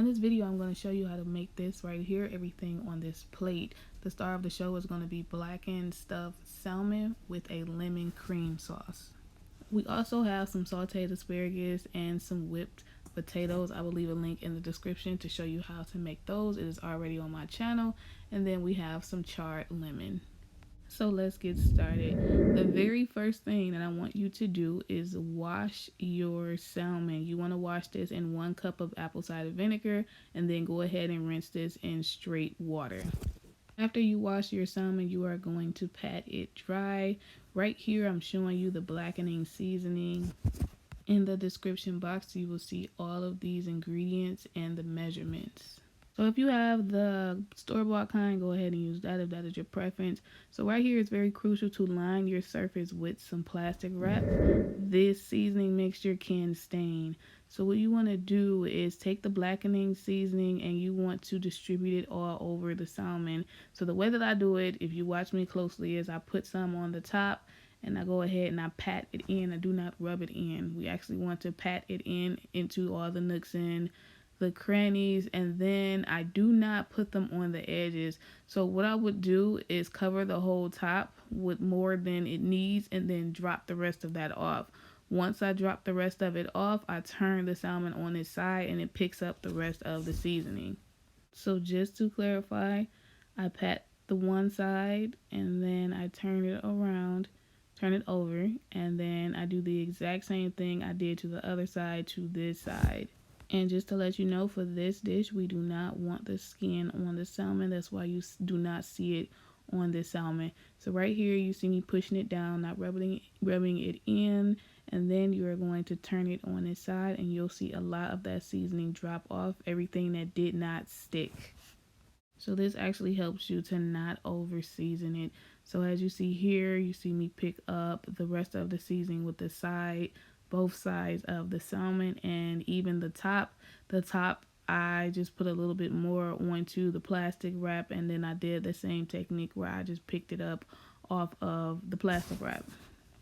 in this video, I'm going to show you how to make this right here, everything on this plate. The star of the show is going to be blackened stuffed salmon with a lemon cream sauce. We also have some sauteed asparagus and some whipped potatoes. I will leave a link in the description to show you how to make those. It is already on my channel. And then we have some charred lemon. So let's get started. The very first thing that I want you to do is wash your salmon. You want to wash this in 1 cup of apple cider vinegar and then go ahead and rinse this in straight water. After you wash your salmon, you are going to pat it dry. Right here, I'm showing you the blackening seasoning. In the description box, you will see all of these ingredients and the measurements. So if you have the store-bought kind, go ahead and use that if that is your preference. So right here, it's very crucial to line your surface with some plastic wrap. This seasoning mixture can stain. So what you want to do is take the blackening seasoning and you want to distribute it all over the salmon. So the way that I do it, if you watch me closely, is I put some on the top and I go ahead and I pat it in. I do not rub it in. We actually want to pat it in into all the nooks and the crannies, and then I do not put them on the edges. So what I would do is cover the whole top with more than it needs and then drop the rest of that off. Once I drop the rest of it off, I turn the salmon on its side and it picks up the rest of the seasoning. So just to clarify, I pat the one side and then I turn it around, turn it over, and then I do the exact same thing I did to the other side to this side. And just to let you know, for this dish, we do not want the skin on the salmon. That's why you do not see it on the salmon. So right here, you see me pushing it down, not rubbing it in. And then you are going to turn it on its side and you'll see a lot of that seasoning drop off, everything that did not stick. So this actually helps you to not over season it. So as you see here, you see me pick up the rest of the seasoning with the side, both sides of the salmon, and even the top. The top, I just put a little bit more onto the plastic wrap, and then I did the same technique where I just picked it up off of the plastic wrap.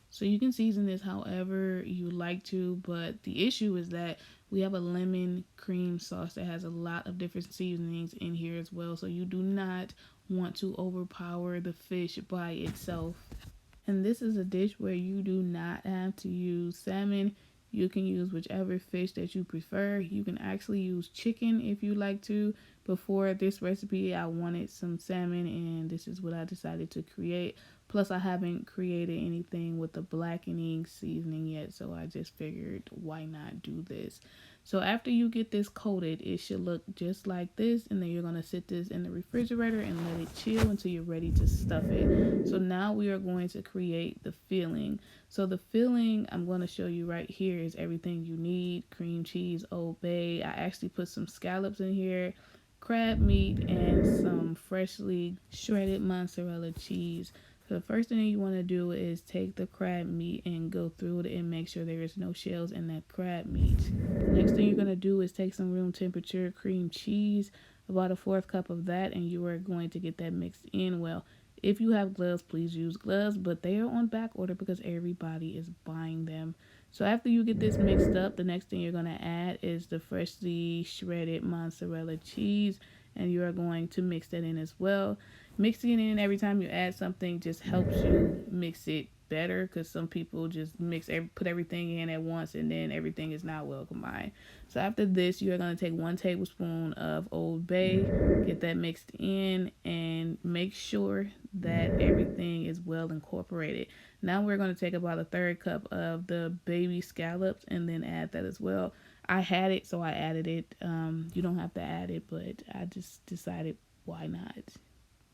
So you can season this however you like to, but the issue is that we have a lemon cream sauce that has a lot of different seasonings in here as well. So you do not want to overpower the fish by itself. And this is a dish where you do not have to use salmon. You can use whichever fish that you prefer. You can actually use chicken if you like to. Before this recipe, I wanted some salmon, and this is what I decided to create. Plus, I haven't created anything with the blackening seasoning yet, so I just figured, why not do this? So after you get this coated, it should look just like this, and then you're going to sit this in the refrigerator and let it chill until you're ready to stuff it. So now we are going to create the filling. So the filling I'm going to show you right here is everything you need: cream cheese, Old Bay. I actually put some scallops in here, crab meat, and some freshly shredded mozzarella cheese. So the first thing you want to do is take the crab meat and go through it and make sure there is no shells in that crab meat. The next thing you're going to do is take some room temperature cream cheese, about a 1/4 cup of that, and you are going to get that mixed in well. If you have gloves, please use gloves, but they are on back order because everybody is buying them. So after you get this mixed up, the next thing you're going to add is the freshly shredded mozzarella cheese, and you are going to mix that in as well. Mixing it in every time you add something just helps you mix it better, because some people just put everything in at once and then everything is not well combined. So after this, you are going to take 1 tablespoon of Old Bay, get that mixed in, and make sure that everything is well incorporated. Now we're going to take about a 1/3 cup of the baby scallops and then add that as well. I had it, so I added it. You don't have to add it, but I just decided, why not?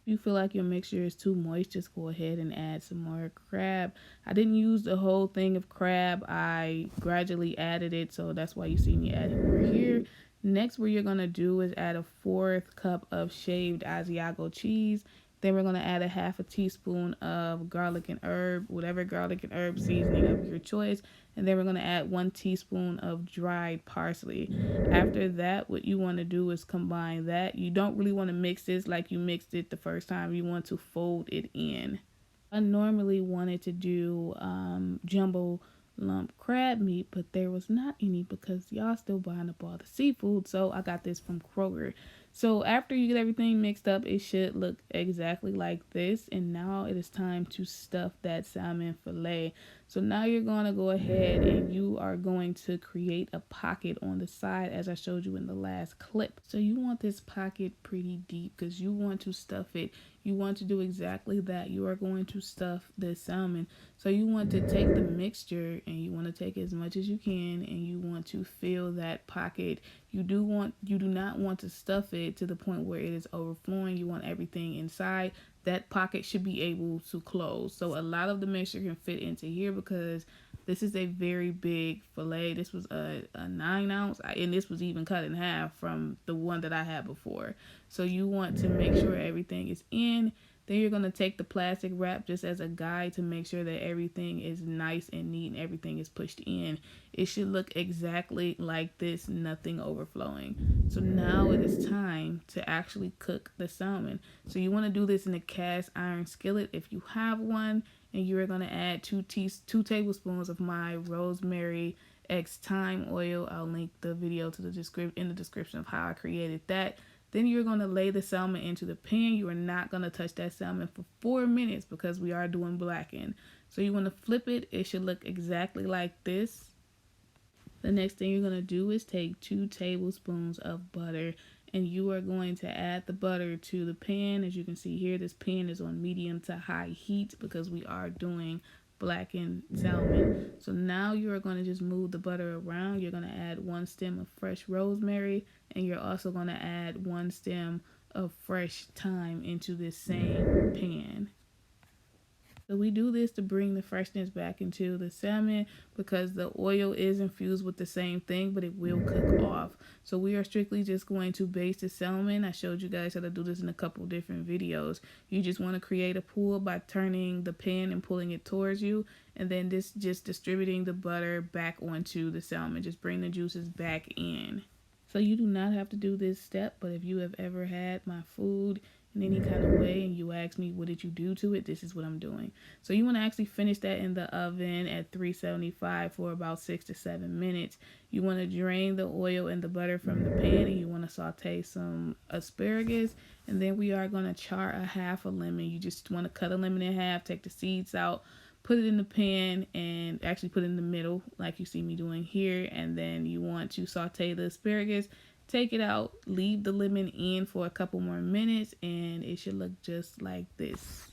If you feel like your mixture is too moist, just go ahead and add some more crab. I didn't use the whole thing of crab. I gradually added it, so that's why you see me adding more here. Next, what you're going to do is add a 1/4 cup of shaved Asiago cheese. Then we're going to add a 1/2 teaspoon of garlic and herb, whatever garlic and herb seasoning of your choice. And then we're going to add 1 teaspoon of dried parsley. After that, what you want to do is combine that. You don't really want to mix this like you mixed it the first time. You want to fold it in. I normally wanted to do jumbo lump crab meat, but there was not any because y'all still buying up all the seafood. So I got this from Kroger. So after you get everything mixed up, it should look exactly like this. And now it is time to stuff that salmon fillet. So now you're going to go ahead and you are going to create a pocket on the side as I showed you in the last clip. So you want this pocket pretty deep because you want to stuff it. You want to do exactly that. You are going to stuff this salmon. So you want to take the mixture and you want to take as much as you can and you want to fill that pocket. You do not want to stuff it to the point where it is overflowing. You want everything inside. That pocket should be able to close. So a lot of the mixture can fit into here because this is a very big fillet. This was a 9 ounce and this was even cut in half from the one that I had before. So you want to make sure everything is in. Then you're going to take the plastic wrap just as a guide to make sure that everything is nice and neat and everything is pushed in. It should look exactly like this, nothing overflowing. So now it is time to actually cook the salmon. So you want to do this in a cast iron skillet if you have one, and you are going to add 2 tablespoons of my rosemary X thyme oil. I'll link the video to in the description of how I created that. Then you're going to lay the salmon into the pan. You are not going to touch that salmon for 4 minutes because we are doing blackened. So you want to flip it. It should look exactly like this. The next thing you're going to do is take 2 tablespoons of butter and you are going to add the butter to the pan. As you can see here, this pan is on medium to high heat because we are doing blackened salmon. So now you are going to just move the butter around. You're going to add 1 stem of fresh rosemary and you're also going to add 1 stem of fresh thyme into this same pan. So we do this to bring the freshness back into the salmon because the oil is infused with the same thing, but it will cook off. So we are strictly just going to baste the salmon. I showed you guys how to do this in a couple different videos. You just want to create a pool by turning the pan and pulling it towards you, and then just distributing the butter back onto the salmon. Just bring the juices back in. So you do not have to do this step, but if you have ever had my food in any kind of way and you ask me what did you do to it, this is what I'm doing. So you want to actually finish that in the oven at 375 for about 6 to 7 minutes. You want to drain the oil and the butter from the pan and you want to saute some asparagus, and then we are going to char a half a lemon. You just want to cut a lemon in half, take the seeds out, put it in the pan and actually put it in the middle like you see me doing here, and then you want to saute the asparagus, take it out, leave the lemon in for a couple more minutes, and it should look just like this.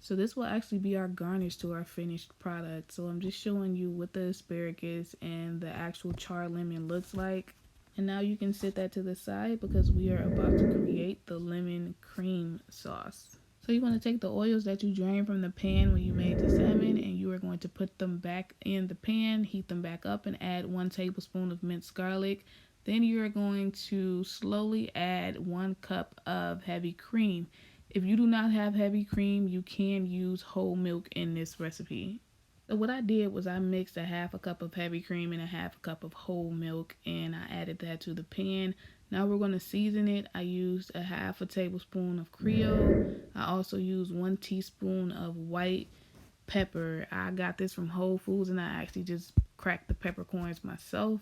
So this will actually be our garnish to our finished product. So I'm just showing you what the asparagus and the actual char lemon looks like. And now you can set that to the side because we are about to create the lemon cream sauce. So you want to take the oils that you drained from the pan when you made the salmon and you are going to put them back in the pan, heat them back up, and add 1 tablespoon of minced garlic. Then you're going to slowly add 1 cup of heavy cream. If you do not have heavy cream, you can use whole milk in this recipe. So what I did was I mixed a half a cup of heavy cream and a half a cup of whole milk, and I added that to the pan. Now we're going to season it. I used a half a tablespoon of creole. I also used 1 teaspoon of white pepper. I got this from Whole Foods and I actually just cracked the peppercorns myself.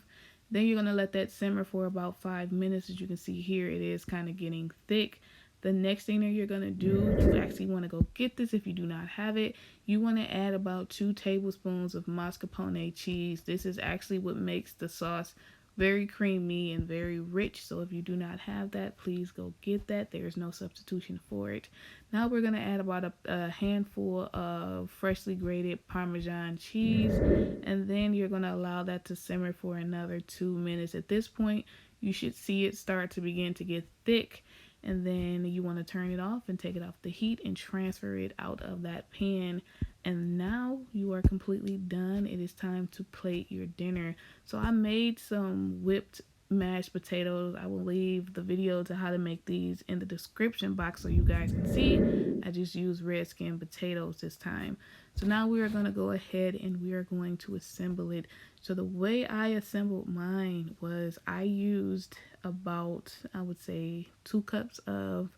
Then you're going to let that simmer for about 5 minutes. As you can see here, it is kind of getting thick. The next thing that you're going to do, you actually want to go get this if you do not have it. You want to add about 2 tablespoons of mascarpone cheese. This is actually what makes the sauce very creamy and very rich. So if you do not have that, please go get that. There's no substitution for it. Now we're going to add about a handful of freshly grated parmesan cheese, and then you're going to allow that to simmer for another 2 minutes. At this point, you should see it start to begin to get thick, and then you want to turn it off and take it off the heat and transfer it out of that pan. And now you are completely done. It is time to plate your dinner. So I made some whipped mashed potatoes. I will leave the video to how to make these in the description box so you guys can see. I just used red skin potatoes this time. So now we are going to go ahead and we are going to assemble it. So the way I assembled mine was I used about, I would say, 2 cups of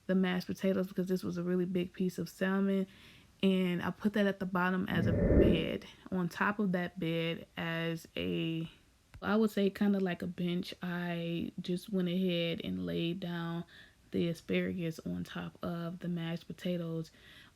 the mashed potatoes because this was a really big piece of salmon. and I put that at the bottom as a bed. On top of that bed, as a, I would say kind of like a bench, I just went ahead and laid down the asparagus on top of the mashed potatoes.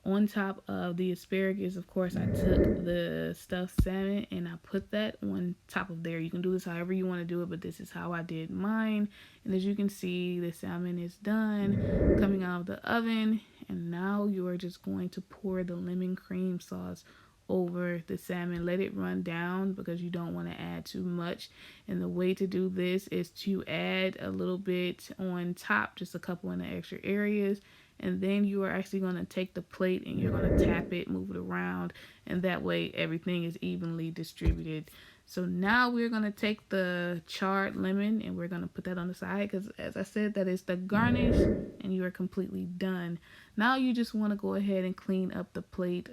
On top of the asparagus, of course, I took the stuffed salmon and I put that on top of there. You can do this however you want to do it, but this is how I did mine. And as you can see, the salmon is done coming out of the oven. And now you are just going to pour the lemon cream sauce over the salmon. Let it run down because you don't want to add too much. And the way to do this is to add a little bit on top, just a couple in the extra areas. And then you are actually going to take the plate and you're going to tap it, move it around, and that way everything is evenly distributed. So now we're going to take the charred lemon and we're going to put that on the side because, as I said, that is the garnish, and you are completely done. Now you just want to go ahead and clean up the plate.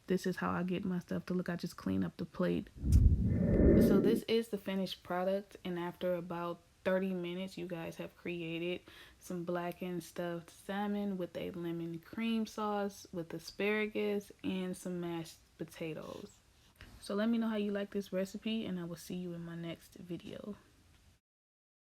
This is how I get my stuff to look. I just clean up the plate. So this is the finished product, and after about 30 minutes, you guys have created some blackened stuffed salmon with a lemon cream sauce with asparagus and some mashed potatoes. So let me know how you like this recipe, and I will see you in my next video.